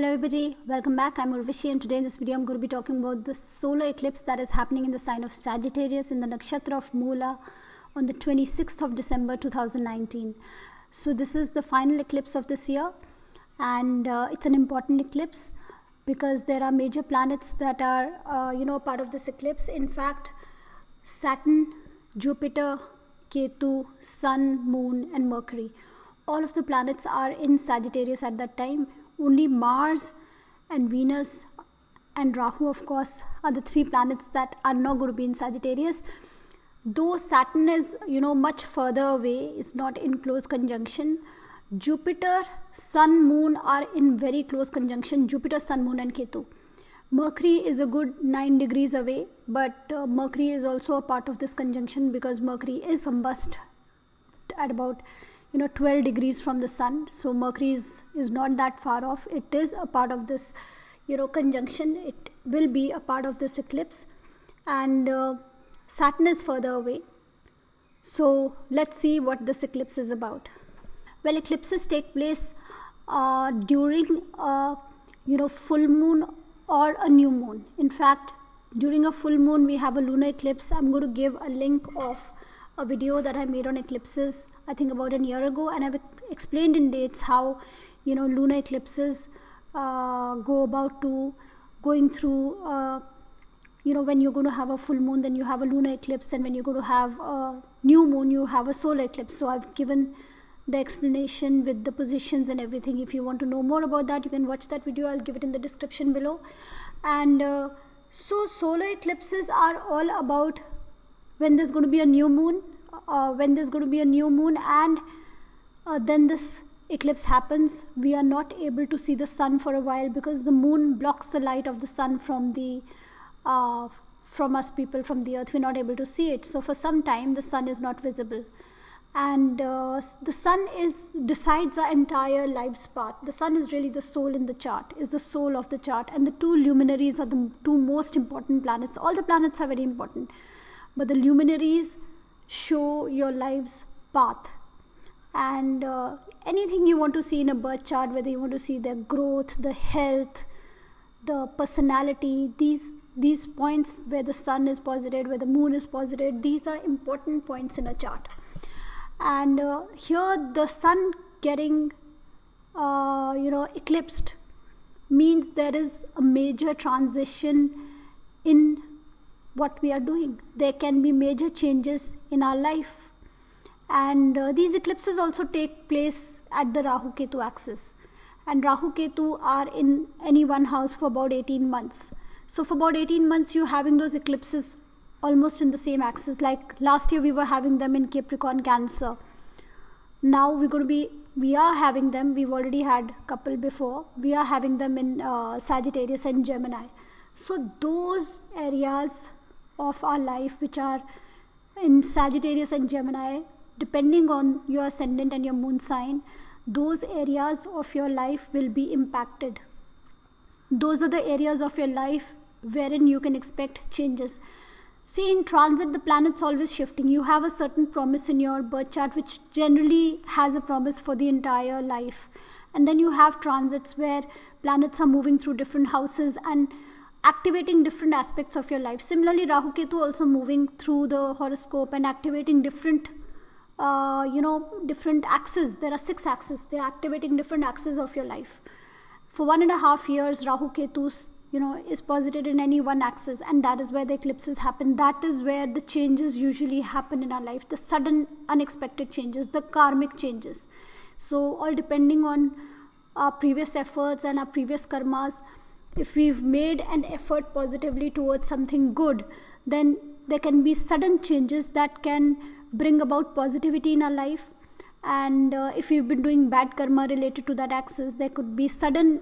Hello everybody, welcome back. I'm Urvashi and today in this video I'm going to be talking about the solar eclipse that is happening in the sign of Sagittarius in the nakshatra of Moola on the 26th of December 2019. So this is the final eclipse of this year and it's an important eclipse because there are major planets that are part of this eclipse. In fact, Saturn, Jupiter, Ketu, Sun, Moon and Mercury, all of the planets are in Sagittarius at that time. Only Mars and Venus and Rahu, of course, are the three planets that are not going to be in Sagittarius. Though Saturn is, much further away, is not in close conjunction. Jupiter, Sun, Moon are in very close conjunction. Jupiter, Sun, Moon and Ketu. Mercury is a good 9 degrees away, but Mercury is also a part of this conjunction because Mercury is combust at about 12 degrees from the sun. So Mercury is not that far off. It is a part of this conjunction. It will be a part of this eclipse, and Saturn is further away. So let's see what this eclipse is about. Well, eclipses take place during a full moon or a new moon. In fact, during a full moon we have a lunar eclipse. I'm going to give a link of a video that I made on eclipses, I think about a year ago, and I've explained in dates how lunar eclipses go about to going through when you're going to have a full moon, then you have a lunar eclipse, and when you're going to have a new moon, you have a solar eclipse. So I've given the explanation with the positions and everything. If you want to know more about that, you can watch that video. I'll give it in the description below. And so solar eclipses are all about when there's going to be a new moon, and then this eclipse happens. We are not able to see the sun for a while because the moon blocks the light of the sun from us people, from the earth. We're not able to see it. So for some time the sun is not visible, and the sun decides our entire life's path. The sun is really the soul in the chart, is the soul of the chart, and the two luminaries are the two most important planets. All the planets are very important, but the luminaries show your life's path. And anything you want to see in a birth chart, whether you want to see their growth, the health, the personality, these points where the sun is posited, where the moon is posited, these are important points in a chart. And here the sun getting eclipsed means there is a major transition in what we are doing. There can be major changes in our life, and these eclipses also take place at the Rahu Ketu axis, and Rahu Ketu are in any one house for about 18 months. So for about 18 months you're having those eclipses almost in the same axis. Like last year we were having them in Capricorn, Cancer. Now we are having them, we've already had a couple before, we are having them in Sagittarius and Gemini. So those areas of our life which are in Sagittarius and Gemini, depending on your ascendant and your moon sign, those areas of your life will be impacted. Those are the areas of your life wherein you can expect changes. See, in transit the planets always shifting. You have a certain promise in your birth chart which generally has a promise for the entire life, and then you have transits where planets are moving through different houses and activating different aspects of your life. Similarly, Rahu Ketu also moving through the horoscope and activating different different axes. There are 6 axes. They are activating different axes of your life. For 1.5 years Rahu Ketu is posited in any one axis, and that is where the eclipses happen. That is where the changes usually happen in our life, the sudden unexpected changes, the karmic changes. So all depending on our previous efforts and our previous karmas. If we've made an effort positively towards something good, then there can be sudden changes that can bring about positivity in our life. And if we've been doing bad karma related to that axis, there could be sudden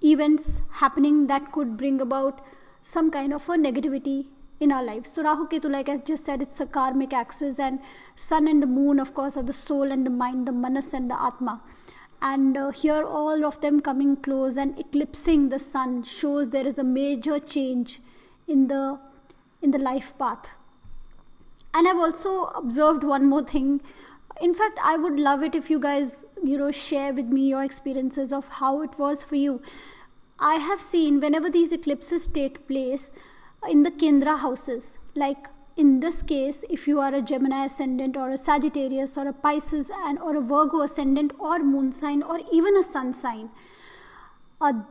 events happening that could bring about some kind of a negativity in our life. So Rahu Ketu, like I just said, it's a karmic axis, and sun and the moon, of course, are the soul and the mind, the manas and the atma. And here all of them coming close and eclipsing the sun shows there is a major change in the life path. And I've also observed one more thing. In fact, I would love it if you guys, share with me your experiences of how it was for you. I have seen whenever these eclipses take place in the Kendra houses, like in this case, if you are a Gemini ascendant or a Sagittarius or a Pisces or a Virgo ascendant or moon sign or even a sun sign,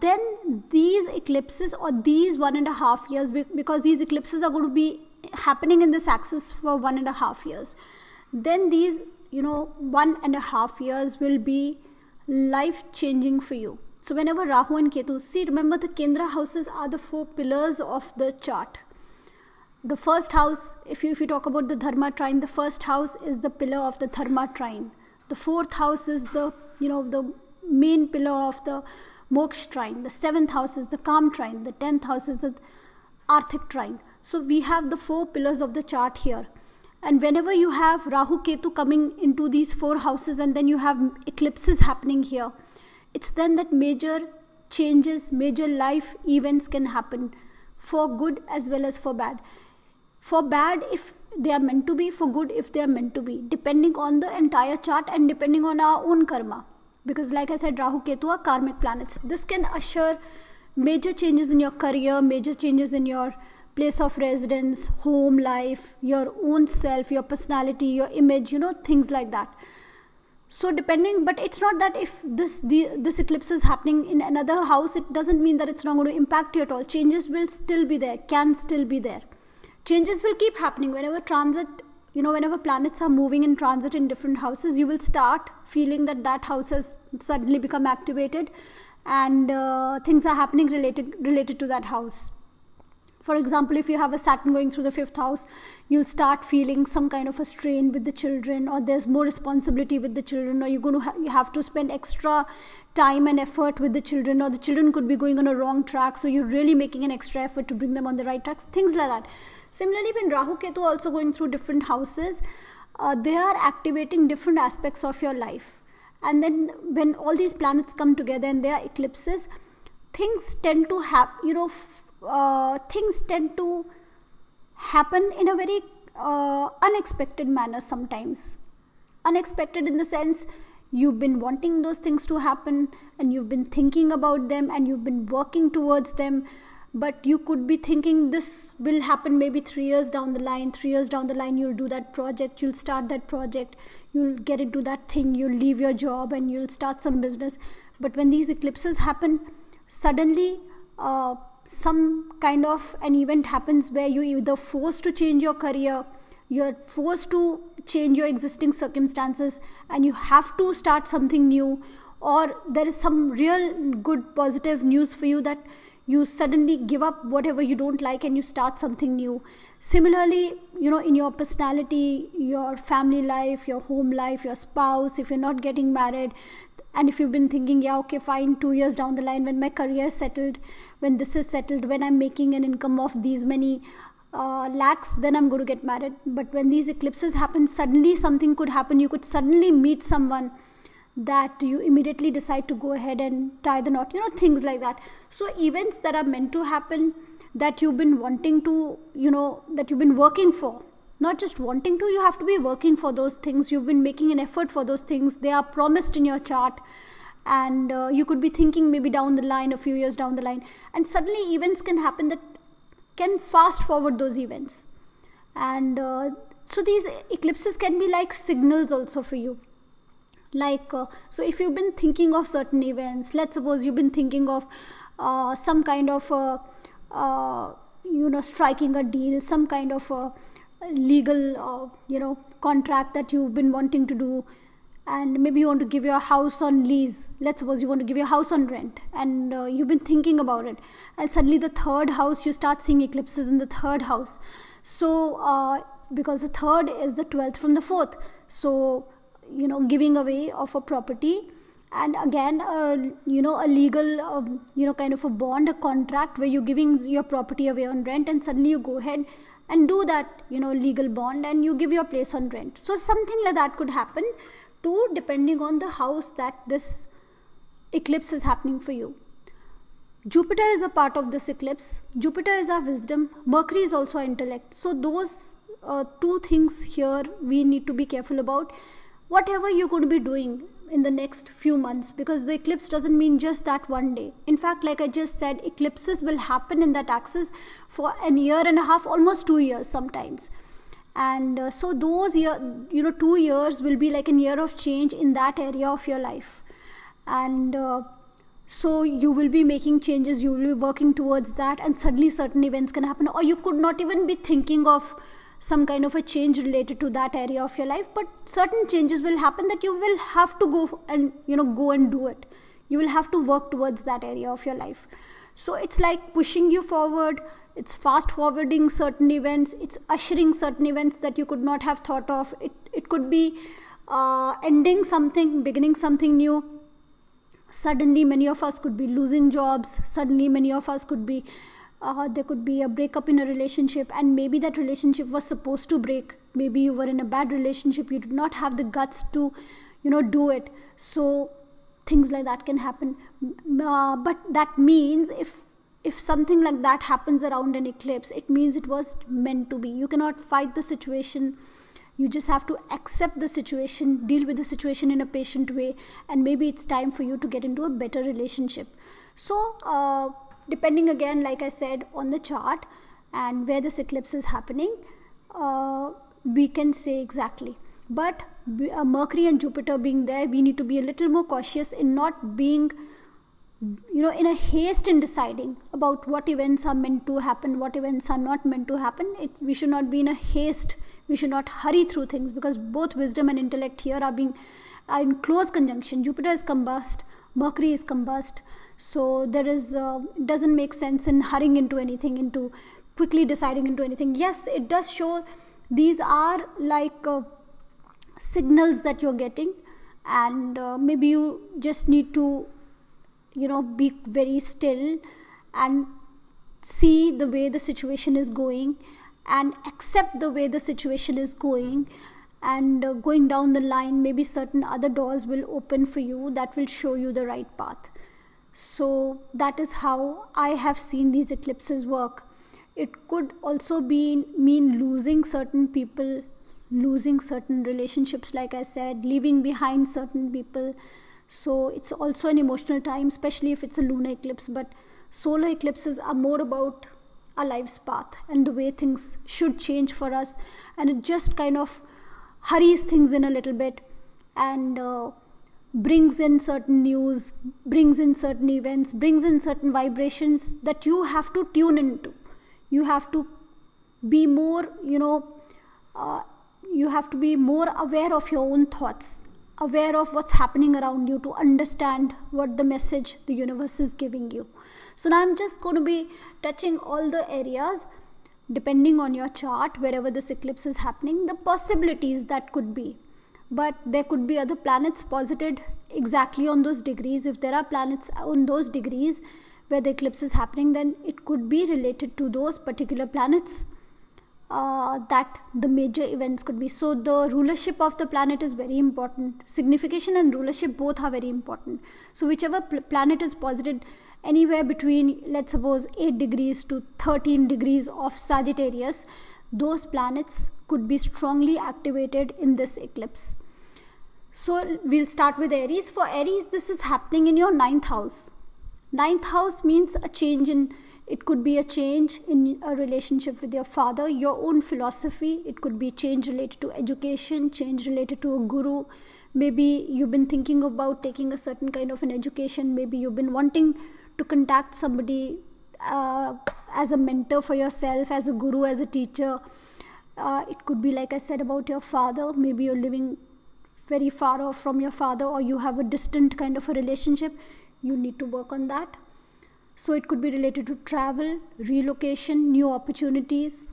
then these eclipses or these 1.5 years, because these eclipses are going to be happening in this axis for 1.5 years, then these 1.5 years will be life changing for you. So whenever Rahu and Ketu, see, remember the Kendra houses are the 4 pillars of the chart. The first house, if you talk about the Dharma trine, the first house is the pillar of the Dharma trine. The 4th house is the main pillar of the Moksha trine. The 7th house is the Kam trine. The 10th house is the Arthik trine. So we have the 4 pillars of the chart here. And whenever you have Rahu Ketu coming into these 4 houses and then you have eclipses happening here, it's then that major changes, major life events can happen, for good as well as for bad. For bad if they are meant to be, for good if they are meant to be, depending on the entire chart and depending on our own karma. Because like I said, Rahu Ketu are karmic planets. This can assure major changes in your career, major changes in your place of residence, home life, your own self, your personality, your image, things like that. So depending, but it's not that if this eclipse is happening in another house, it doesn't mean that it's not going to impact you at all. Changes will still be there, can still be there. Changes will keep happening whenever whenever planets are moving in transit in different houses, you will start feeling that house has suddenly become activated and things are happening related to that house. For example, if you have a Saturn going through the 5th house, you'll start feeling some kind of a strain with the children, or there's more responsibility with the children, or you have to spend extra time and effort with the children, or the children could be going on a wrong track, so you're really making an extra effort to bring them on the right tracks, things like that. Similarly, when Rahu Ketu also going through different houses, they are activating different aspects of your life. And then when all these planets come together and there are eclipses, things tend to happen in a very unexpected manner sometimes. Unexpected in the sense you've been wanting those things to happen and you've been thinking about them and you've been working towards them, but you could be thinking this will happen maybe 3 years down the line. 3 years down the line, you'll do that project, you'll start that project, you'll get into that thing, you'll leave your job and you'll start some business. But when these eclipses happen, suddenly some kind of an event happens where you're either forced to change your career, you're forced to change your existing circumstances and you have to start something new, or there is some real good positive news for you that you suddenly give up whatever you don't like and you start something new. Similarly, in your personality, your family life, your home life, your spouse, if you're not getting married, and if you've been thinking, yeah, okay, fine, 2 years down the line, when my career is settled, when this is settled, when I'm making an income of these many lakhs, then I'm going to get married. But when these eclipses happen, suddenly something could happen. You could suddenly meet someone that you immediately decide to go ahead and tie the knot, things like that. So events that are meant to happen, that you've been wanting to, that you've been working for, not just wanting to, you have to be working for those things. You've been making an effort for those things. They are promised in your chart, and you could be thinking maybe down the line, a few years down the line, and suddenly events can happen that can fast forward those events. And so these eclipses can be like signals also for you. Like, so if you've been thinking of certain events, let's suppose you've been thinking of some kind of, striking a deal, some kind of legal, contract that you've been wanting to do, and maybe you want to give your house on lease. Let's suppose you want to give your house on rent, and you've been thinking about it, and suddenly the 3rd house, you start seeing eclipses in the 3rd house. So because the 3rd is the 12th from the 4th, so giving away of a property, and again a legal kind of a bond, a contract where you're giving your property away on rent, and suddenly you go ahead and do that legal bond and you give your place on rent. So something like that could happen too, depending on the house that this eclipse is happening for you. Jupiter is a part of this eclipse. Jupiter is our wisdom. Mercury is also our intellect. So those 2 things here we need to be careful about. Whatever you're going to be doing, in the next few months, because the eclipse doesn't mean just that one day. In fact, like I just said, eclipses will happen in that axis for a year and a half, almost 2 years sometimes. And so those 2 years will be like a year of change in that area of your life. And so you will be making changes, you will be working towards that, and suddenly certain events can happen, or you could not even be thinking of some kind of a change related to that area of your life, but certain changes will happen that you will have to go and do it. You will have to work towards that area of your life. So it's like pushing you forward, it's fast forwarding certain events, it's ushering certain events that you could not have thought of. It could be ending something, beginning something new. Suddenly many of us could be losing jobs. Suddenly many of us could be there could be a breakup in a relationship, and maybe that relationship was supposed to break. Maybe you were in a bad relationship, you did not have the guts to do it. So things like that can happen. But that means if something like that happens around an eclipse, it means it was meant to be. You cannot fight the situation. You just have to accept the situation, deal with the situation in a patient way, and maybe it's time for you to get into a better relationship. So depending, again, like I said, on the chart and where this eclipse is happening, we can say exactly. But Mercury and Jupiter being there, we need to be a little more cautious in not being in a haste in deciding about what events are meant to happen, what events are not meant to happen. We should not be in a haste. We should not hurry through things, because both wisdom and intellect here are in close conjunction. Jupiter is combust, Mercury is combust. So there is it doesn't make sense in hurrying into anything, into quickly deciding into anything. Yes, it does show these are like signals that you're getting, and maybe you just need to be very still and see the way the situation is going, and accept the way the situation is going, and going down the line, maybe certain other doors will open for you that will show you the right path. So that is how I have seen these eclipses work. It could also mean losing certain people, losing certain relationships, like I said, leaving behind certain people. So it's also an emotional time, especially if it's a lunar eclipse. But solar eclipses are more about our life's path and the way things should change for us, and it just kind of hurries things in a little bit, and brings in certain news, brings in certain events, brings in certain vibrations that you have to tune into. You have to be more you have to be more aware of your own thoughts, aware of what's happening around you, to understand what the message the universe is giving you. So now I'm just going to be touching all the areas depending on your chart, wherever this eclipse is happening, the possibilities that could be. But there could be other planets posited exactly on those degrees. If there are planets on those degrees where the eclipse is happening, then it could be related to those particular planets that the major events could be. So the rulership of the planet is very important. Signification and rulership both are very important. So whichever planet is posited anywhere between, let's suppose, 8 degrees to 13 degrees of Sagittarius, those planets could be strongly activated in this eclipse. So we'll start with Aries. For Aries, this is happening in your 9th house. 9th house means a change in, it could be a change in a relationship with your father, your own philosophy. It could be change related to education, change related to a guru. Maybe you've been thinking about taking a certain kind of an education. Maybe you've been wanting to contact somebody as a mentor for yourself, as a guru, as a teacher. It could be, like I said, about your father. Maybe you're living very far off from your father, or you have a distant kind of a relationship. You need to work on that. So it could be related to travel, relocation, new opportunities.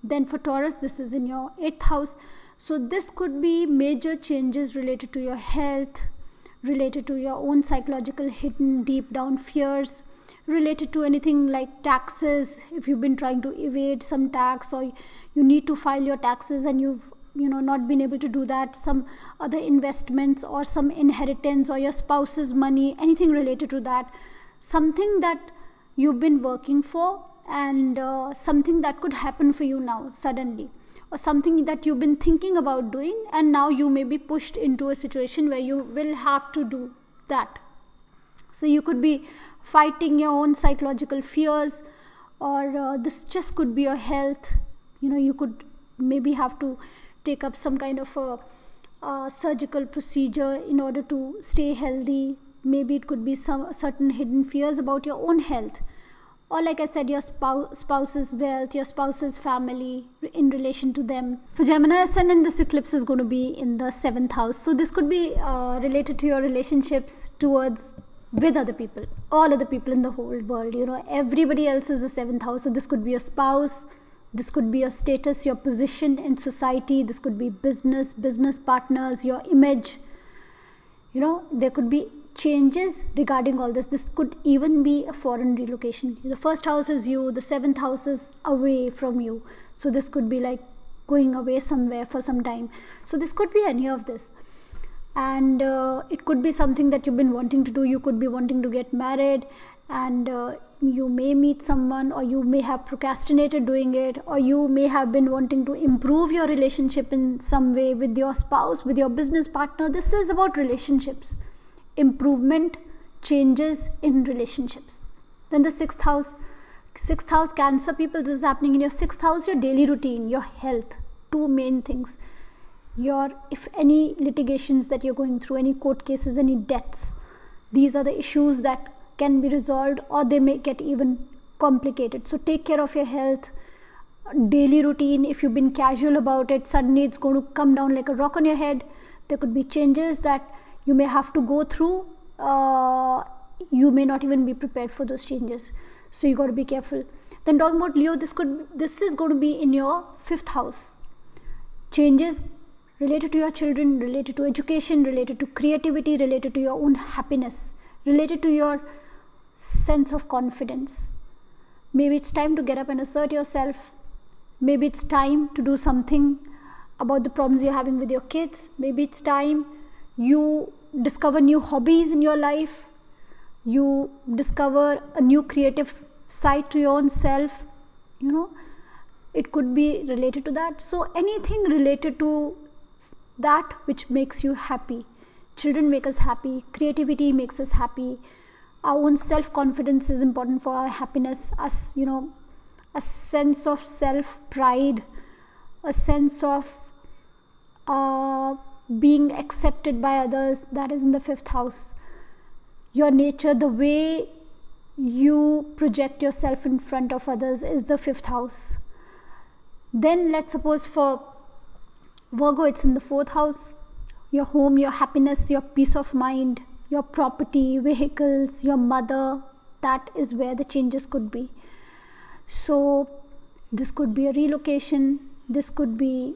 Then for Taurus, this is in your 8th house. So this could be major changes related to your health, related to your own psychological hidden deep down fears, related to anything like taxes. If you've been trying to evade some tax, or you need to file your taxes and you've not been able to do that, some other investments or some inheritance or your spouse's money, anything related to that, something that you've been working for, and something that could happen for you now suddenly, or something that you've been thinking about doing, and now you may be pushed into a situation where you will have to do that. So you could be fighting your own psychological fears, or this just could be your health. You could maybe have to take up some kind of a surgical procedure in order to stay healthy. Maybe it could be some certain hidden fears about your own health, or like I said, your spouse's wealth, your spouse's family, in relation to them. For Gemini ascendant, this eclipse is going to be in the 7th house. So this could be related to your relationships with other people, all other people in the whole world. Everybody else is the 7th house. So this could be your spouse, this could be your status, your position in society, this could be business partners, your image. There could be changes regarding all this. This could even be a foreign relocation. The 1st house is you, the 7th house is away from you. So this could be like going away somewhere for some time. So this could be any of this. And it could be something that you've been wanting to do. You could be wanting to get married, and you may meet someone, or you may have procrastinated doing it, or you may have been wanting to improve your relationship in some way with your spouse, with your business partner. This is about relationships, improvement, changes in relationships. Then the 6th house Cancer people, this is happening in your 6th house, your daily routine, your health. Two main things. If any litigations that you're going through, any court cases, any debts, these are the issues that can be resolved, or they may get even complicated. So take care of your health, daily routine. If you've been casual about it, suddenly it's going to come down like a rock on your head. There could be changes that you may have to go through. You may not even be prepared for those changes. So you got to be careful. Then talking about Leo, this is going to be in your 5th house. Changes related to your children, related to education, related to creativity, related to your own happiness, related to your sense of confidence. Maybe it's time to get up and assert yourself. Maybe it's time to do something about the problems you're having with your kids. Maybe it's time you discover new hobbies in your life. You discover a new creative side to your own self. It could be related to that. So anything related to that which makes you happy. Children make us happy. Creativity makes us happy. Our own self-confidence is important for our happiness. A sense of self-pride, a sense of being accepted by others, that is in the 5th house. Your nature, the way you project yourself in front of others, is the 5th house. Then let's suppose for Virgo, it's in the 4th house. Your home, your happiness, your peace of mind, your property, vehicles, your mother, that is where the changes could be. So this could be a relocation. This could be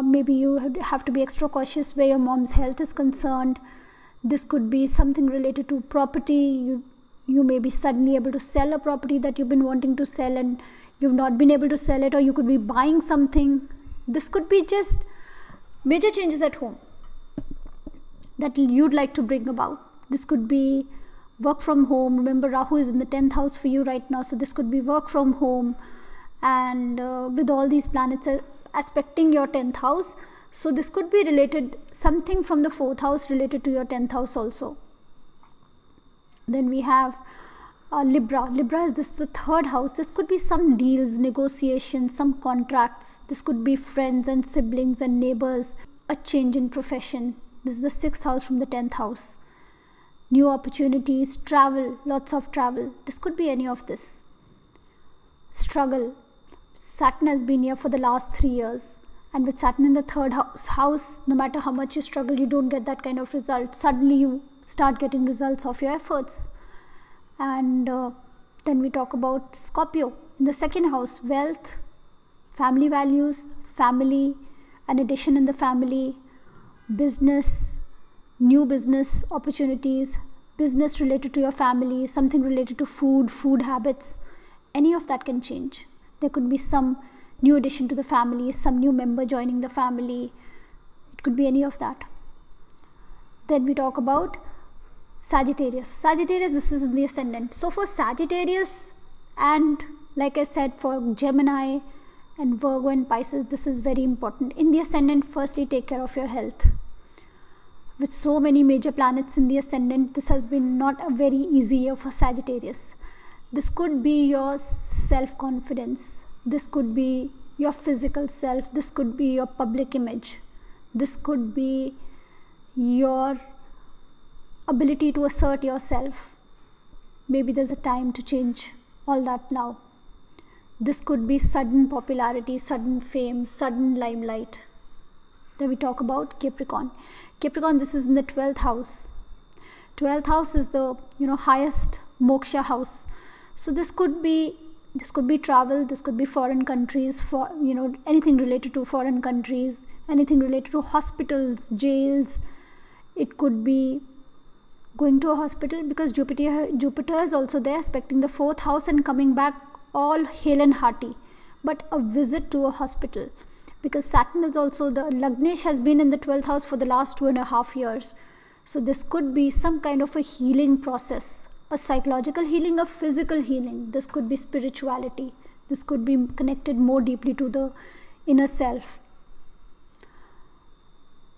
maybe you have to be extra cautious where your mom's health is concerned. This could be something related to property. You may be suddenly able to sell a property that you've been wanting to sell and you've not been able to sell it, or you could be buying something. This could be just major changes at home that you'd like to bring about. This could be work from home. Remember, Rahu is in the 10th house for you right now. So this could be work from home. And with all these planets aspecting your 10th house, so this could be related, something from the 4th house related to your 10th house also. Then we have Libra. Libra is the 3rd house. This could be some deals, negotiations, some contracts. This could be friends and siblings and neighbors, a change in profession. This is the 6th house from the 10th house. New opportunities, travel, lots of travel. This could be any of this. Struggle. Saturn has been here for the last 3 years. And with Saturn in the 3rd house, no matter how much you struggle, you don't get that kind of result. Suddenly you start getting results of your efforts. And then we talk about Scorpio. In the 2nd house, wealth, family values, family, an addition in the family, business, new business opportunities, business related to your family, something related to food habits. Any of that can change. There could be some new addition to the family, some new member joining the family. It could be any of that. Then we talk about Sagittarius. Sagittarius, this is in the ascendant. So for Sagittarius, and like I said, for Gemini And Virgo and Pisces, this is very important. In the ascendant, firstly, take care of your health. With so many major planets in the ascendant, this has been not a very easy year for Sagittarius. This could be your self-confidence. This could be your physical self. This could be your public image. This could be your ability to assert yourself. Maybe there's a time to change all that now. This could be sudden popularity, sudden fame, sudden limelight. Then we talk about Capricorn. Capricorn, this is in the 12th house. 12th house is the highest moksha house. So this could be travel, this could be foreign countries, for anything related to foreign countries, anything related to hospitals, jails. It could be going to a hospital, because Jupiter is also there, aspecting the 4th house and coming back all hale and hearty. But a visit to a hospital, because Saturn is also, the Lagnesh has been in the 12th house for the last 2.5 years. So this could be some kind of a healing process, a psychological healing, a physical healing. This could be spirituality. This could be connected more deeply to the inner self.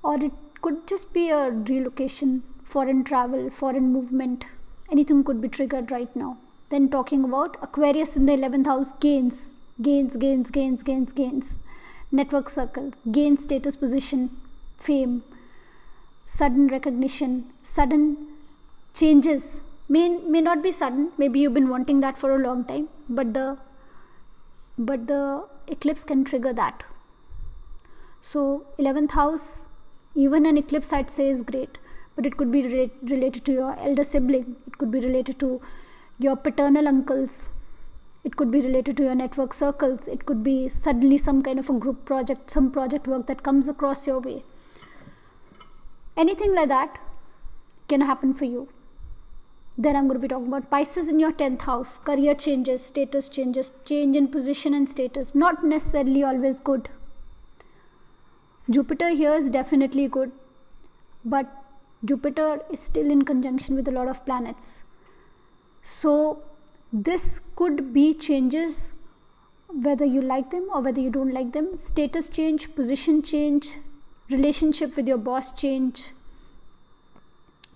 Or it could just be a relocation, foreign travel, foreign movement. Anything could be triggered right now. Then talking about Aquarius in the 11th house, gains. Network circle, gain, status, position, fame, sudden recognition, sudden changes. May not be sudden, maybe you've been wanting that for a long time, but the eclipse can trigger that. So 11th house, even an eclipse I'd say is great, but it could be related to your elder sibling, it could be related to your paternal uncles, it could be related to your network circles, it could be suddenly some kind of a group project, some project work that comes across your way. Anything like that can happen for you. Then I'm going to be talking about Pisces in your 10th house, career changes, status changes, change in position and status, not necessarily always good. Jupiter here is definitely good, but Jupiter is still in conjunction with a lot of planets. So this could be changes, whether you like them or whether you don't like them. Status change, position change, relationship with your boss change.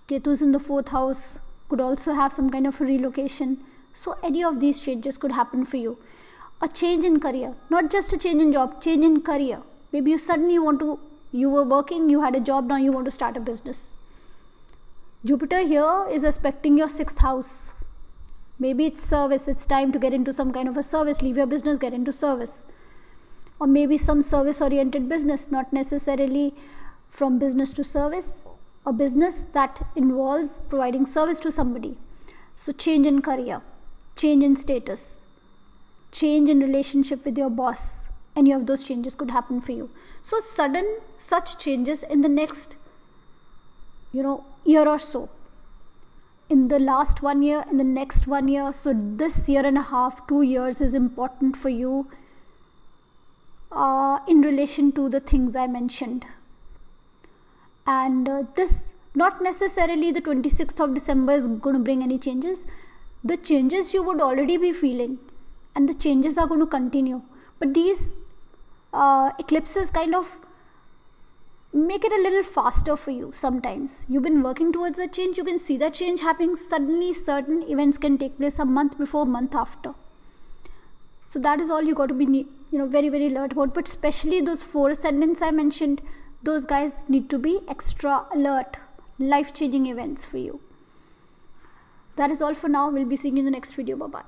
Ketu's in the 4th house, could also have some kind of a relocation. So any of these changes could happen for you. A change in career, not just a change in job, change in career. Maybe you suddenly you were working, you had a job, now you want to start a business. Jupiter here is aspecting your 6th house. Maybe it's service, it's time to get into some kind of a service, leave your business, get into service. Or maybe some service oriented business, not necessarily from business to service, a business that involves providing service to somebody. So change in career, change in status, change in relationship with your boss. Any of those changes could happen for you. So sudden such changes in the next year or so. In the last 1 year, in the next 1 year. So this year and a half, 2 years is important for you in relation to the things I mentioned. And this, not necessarily the 26th of December is going to bring any changes. The changes you would already be feeling, and the changes are going to continue. But these eclipses kind of make it a little faster for you sometimes. You've been working towards a change, you can see that change happening. Suddenly certain events can take place a month before, month after. So that is all you got to be very, very alert about. But especially those 4 ascendants I mentioned, those guys need to be extra alert. Life-changing events for you. That is all for now. We'll be seeing you in the next video. Bye-bye.